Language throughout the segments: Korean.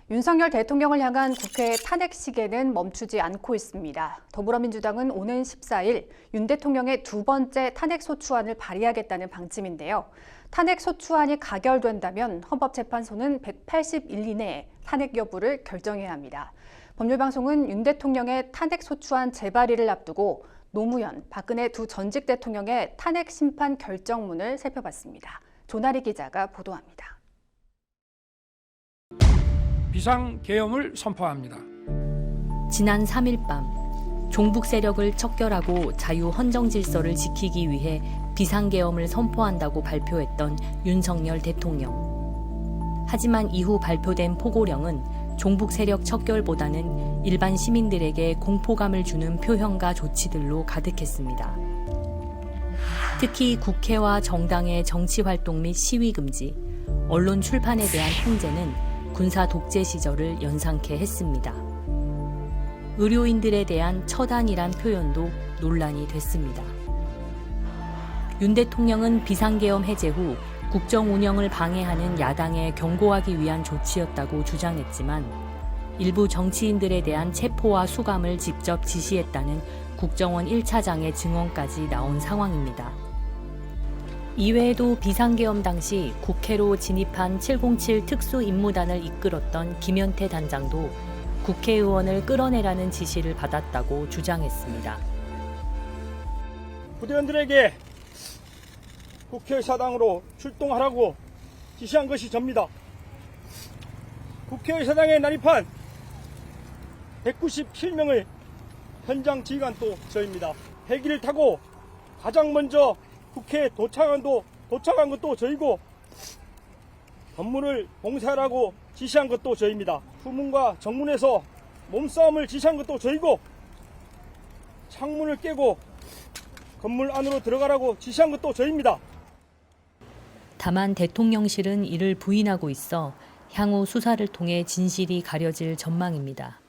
윤석열 대통령을 향한 국회 탄핵 시계는 멈추지 않고 있습니다. 더불어민주당은 오는 14일 윤 대통령의 두 번째 탄핵소추안을 발의하겠다는 방침인데요. 탄핵소추안이 가결된다면 헌법재판소는 180일 이내에 탄핵 여부를 결정해야 합니다. 법률방송은 윤 대통령의 탄핵소추안 재발의를 앞두고 노무현, 박근혜 두 전직 대통령의 탄핵 심판 결정문을 살펴봤습니다. 조나리 기자가 보도합니다. 비상계엄을 선포합니다. 지난 3일 밤 종북 세력을 척결하고 자유 헌정 질서를 지키기 위해 비상계엄을 선포한다고 발표했던 윤석열 대통령. 하지만 이후 발표된 포고령은 종북 세력 척결보다는 일반 시민들에게 공포감을 주는 표현과 조치들로 가득했습니다. 특히 국회와 정당의 정치 활동 및 시위 금지, 언론 출판에 대한 통제는 군사 독재 시절을 연상케 했습니다. 의료인들에 대한 처단이란 표현도 논란이 됐습니다. 윤 대통령은 비상계엄 해제 후 국정 운영을 방해하는 야당에 경고하기 위한 조치였다고 주장했지만 일부 정치인들에 대한 체포와 수감을 직접 지시했다는 국정원 1차장의 증언까지 나온 상황입니다. 이외에도 비상계엄 당시 국회로 진입한 707 특수임무단을 이끌었던 김현태 단장도 국회의원을 끌어내라는 지시를 받았다고 주장했습니다. 부대원들에게 국회의사당으로 출동하라고 지시한 것이 접니다. 국회의사당에 난입한 197명의 현장 지휘관도 저입니다. 헬기를 타고 가장 먼저 국회에 도착한 것도 저희고 건물을 봉쇄하라고 지시한 것도 저희입니다. 후문과 정문에서 몸싸움을 지시한 것도 저희고 창문을 깨고 건물 안으로 들어가라고 지시한 것도 저희입니다. 다만 대통령실은 이를 부인하고 있어 향후 수사를 통해 진실이 가려질 전망입니다.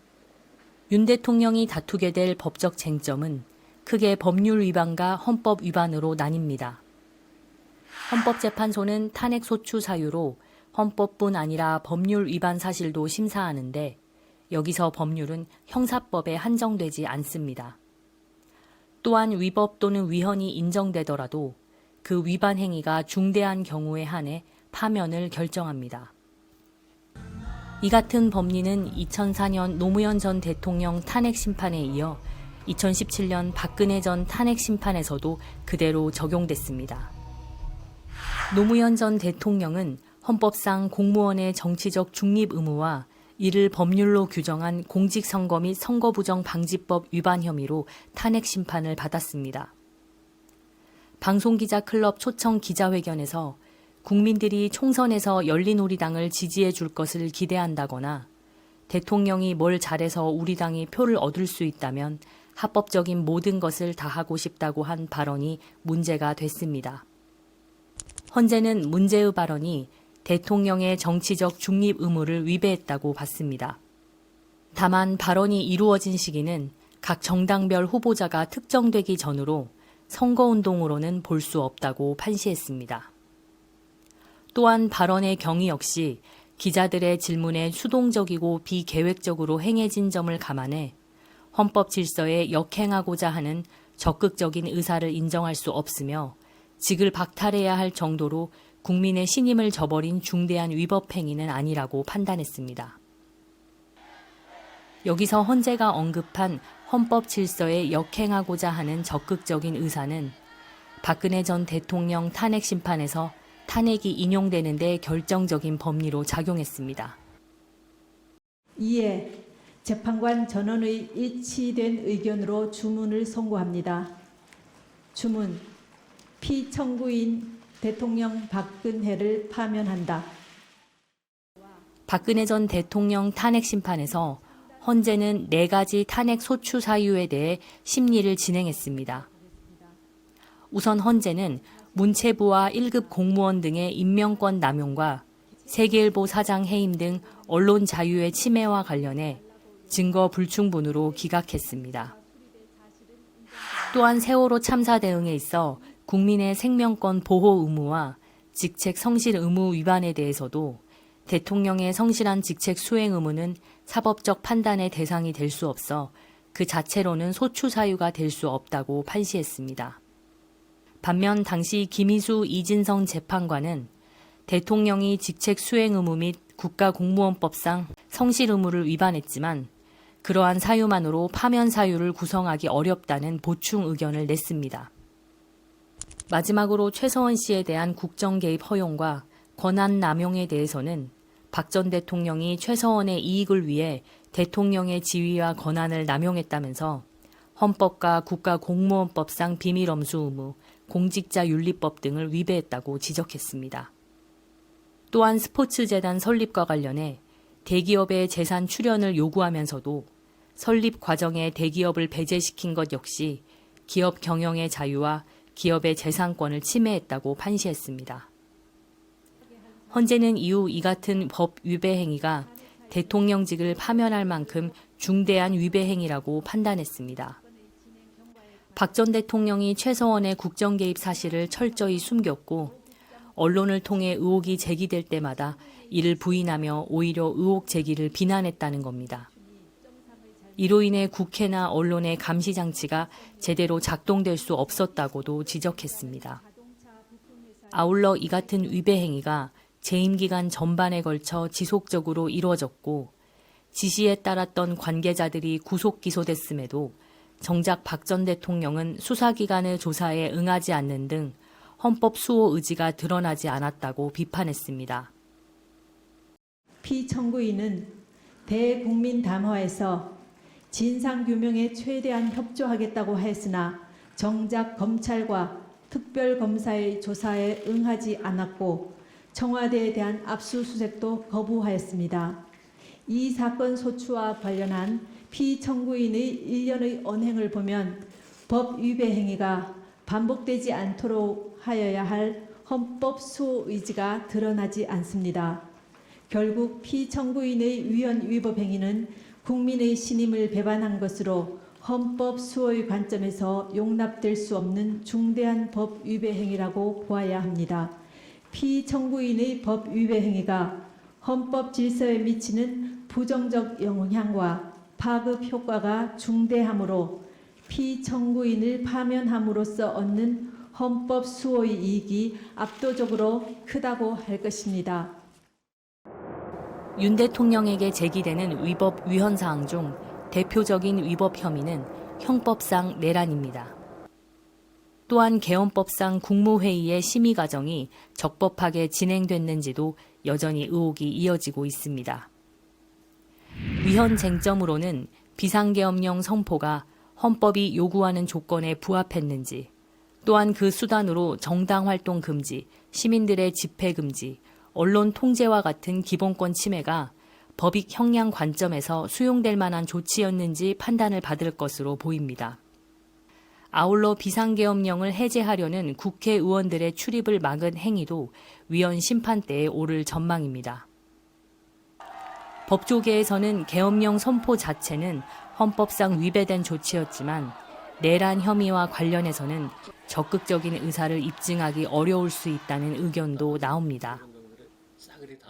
윤 대통령이 다투게 될 법적 쟁점은 크게 법률 위반과 헌법 위반으로 나뉩니다. 헌법재판소는 탄핵소추 사유로 헌법뿐 아니라 법률 위반 사실도 심사하는데 여기서 법률은 형사법에 한정되지 않습니다. 또한 위법 또는 위헌이 인정되더라도 그 위반 행위가 중대한 경우에 한해 파면을 결정합니다. 이 같은 법리는 2004년 노무현 전 대통령 탄핵 심판에 이어 2017년 박근혜 전 탄핵 심판에서도 그대로 적용됐습니다. 노무현 전 대통령은 헌법상 공무원의 정치적 중립 의무와 이를 법률로 규정한 공직선거 및 선거부정 방지법 위반 혐의로 탄핵 심판을 받았습니다. 방송기자 클럽 초청 기자회견에서 국민들이 총선에서 열린우리당을 지지해 줄 것을 기대한다거나 대통령이 뭘 잘해서 우리 당이 표를 얻을 수 있다면 합법적인 모든 것을 다 하고 싶다고 한 발언이 문제가 됐습니다. 헌재는 문제의 발언이 대통령의 정치적 중립 의무를 위배했다고 봤습니다. 다만 발언이 이루어진 시기는 각 정당별 후보자가 특정되기 전으로 선거운동으로는 볼 수 없다고 판시했습니다. 또한 발언의 경위 역시 기자들의 질문에 수동적이고 비계획적으로 행해진 점을 감안해 헌법 질서에 역행하고자 하는 적극적인 의사를 인정할 수 없으며 직을 박탈해야 할 정도로 국민의 신임을 저버린 중대한 위법 행위는 아니라고 판단했습니다. 여기서 헌재가 언급한 헌법 질서에 역행하고자 하는 적극적인 의사는 박근혜 전 대통령 탄핵 심판에서 탄핵이 인용되는 데 결정적인 법리로 작용했습니다. 이에 재판관 전원의 일치된 의견으로 주문을 선고합니다. 주문, 피청구인 대통령 박근혜를 파면한다. 박근혜 전 대통령 탄핵 심판에서 헌재는 4가지 탄핵 소추 사유에 대해 심리를 진행했습니다. 우선 헌재는 문체부와 1급 공무원 등의 임명권 남용과 세계일보 사장 해임 등 언론 자유의 침해와 관련해 증거 불충분으로 기각했습니다. 또한 세월호 참사 대응에 있어 국민의 생명권 보호 의무와 직책 성실 의무 위반에 대해서도 대통령의 성실한 직책 수행 의무는 사법적 판단의 대상이 될 수 없어 그 자체로는 소추 사유가 될 수 없다고 판시했습니다. 반면 당시 김희수 이진성 재판관은 대통령이 직책 수행 의무 및 국가공무원법상 성실 의무를 위반했지만 그러한 사유만으로 파면 사유를 구성하기 어렵다는 보충 의견을 냈습니다. 마지막으로 최서원 씨에 대한 국정 개입 허용과 권한 남용에 대해서는 박 전 대통령이 최서원의 이익을 위해 대통령의 지위와 권한을 남용했다면서 헌법과 국가공무원법상 비밀엄수 의무, 공직자윤리법 등을 위배했다고 지적했습니다. 또한 스포츠재단 설립과 관련해 대기업의 재산 출연을 요구하면서도 설립 과정에 대기업을 배제시킨 것 역시 기업 경영의 자유와 기업의 재산권을 침해했다고 판시했습니다. 헌재는 이후 이 같은 법 위배 행위가 대통령직을 파면할 만큼 중대한 위배 행위라고 판단했습니다. 박 전 대통령이 최서원의 국정 개입 사실을 철저히 숨겼고 언론을 통해 의혹이 제기될 때마다 이를 부인하며 오히려 의혹 제기를 비난했다는 겁니다. 이로 인해 국회나 언론의 감시 장치가 제대로 작동될 수 없었다고도 지적했습니다. 아울러 이 같은 위배 행위가 재임 기간 전반에 걸쳐 지속적으로 이루어졌고 지시에 따랐던 관계자들이 구속 기소됐음에도 정작 박 전 대통령은 수사기관의 조사에 응하지 않는 등 헌법 수호 의지가 드러나지 않았다고 비판했습니다. 피청구인은 대국민 담화에서 진상규명에 최대한 협조하겠다고 했으나 정작 검찰과 특별검사의 조사에 응하지 않았고 청와대에 대한 압수수색도 거부하였습니다. 이 사건 소추와 관련한 피청구인의 일련의 언행을 보면 법 위배 행위가 반복되지 않도록 하여야 할 헌법 수호 의지가 드러나지 않습니다. 결국 피청구인의 위헌 위법 행위는 국민의 신임을 배반한 것으로 헌법 수호의 관점에서 용납될 수 없는 중대한 법 위배 행위라고 보아야 합니다. 피청구인의 법 위배 행위가 헌법 질서에 미치는 부정적 영향과 파급 효과가 중대하므로 피청구인을 파면함으로써 얻는 헌법 수호의 이익이 압도적으로 크다고 할 것입니다. 윤 대통령에게 제기되는 위법 위헌 사항 중 대표적인 위법 혐의는 형법상 내란입니다. 또한 개헌법상 국무회의의 심의 과정이 적법하게 진행됐는지도 여전히 의혹이 이어지고 있습니다. 위헌 쟁점으로는 비상계엄령 선포가 헌법이 요구하는 조건에 부합했는지, 또한 그 수단으로 정당 활동 금지, 시민들의 집회 금지, 언론 통제와 같은 기본권 침해가 법익 형량 관점에서 수용될 만한 조치였는지 판단을 받을 것으로 보입니다. 아울러 비상계엄령을 해제하려는 국회의원들의 출입을 막은 행위도 위헌 심판대에 오를 전망입니다. 법조계에서는 계엄령 선포 자체는 헌법상 위배된 조치였지만 내란 혐의와 관련해서는 적극적인 의사를 입증하기 어려울 수 있다는 의견도 나옵니다.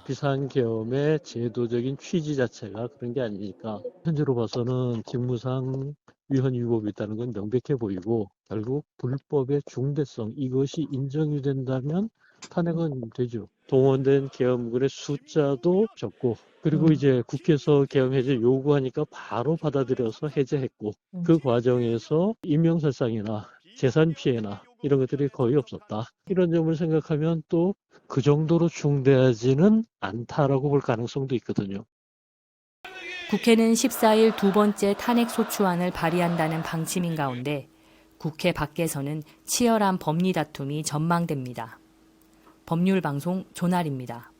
비상계엄의 제도적인 취지 자체가 그런 게 아니니까 현재로 봐서는 직무상 위헌 위법이 있다는 건 명백해 보이고 결국 불법의 중대성 이것이 인정이 된다면 탄핵은 되죠. 동원된 계엄군의 숫자도 적고 그리고 이제 국회에서 계엄 해제 요구하니까 바로 받아들여서 해제했고 그 과정에서 인명살상이나 재산 피해나 이런 것들이 거의 없었다. 이런 점을 생각하면 또 그 정도로 중대하지는 않다라고 볼 가능성도 있거든요. 국회는 14일 두 번째 탄핵소추안을 발의한다는 방침인 가운데 국회 밖에서는 치열한 법리 다툼이 전망됩니다. 법률방송 조날입니다.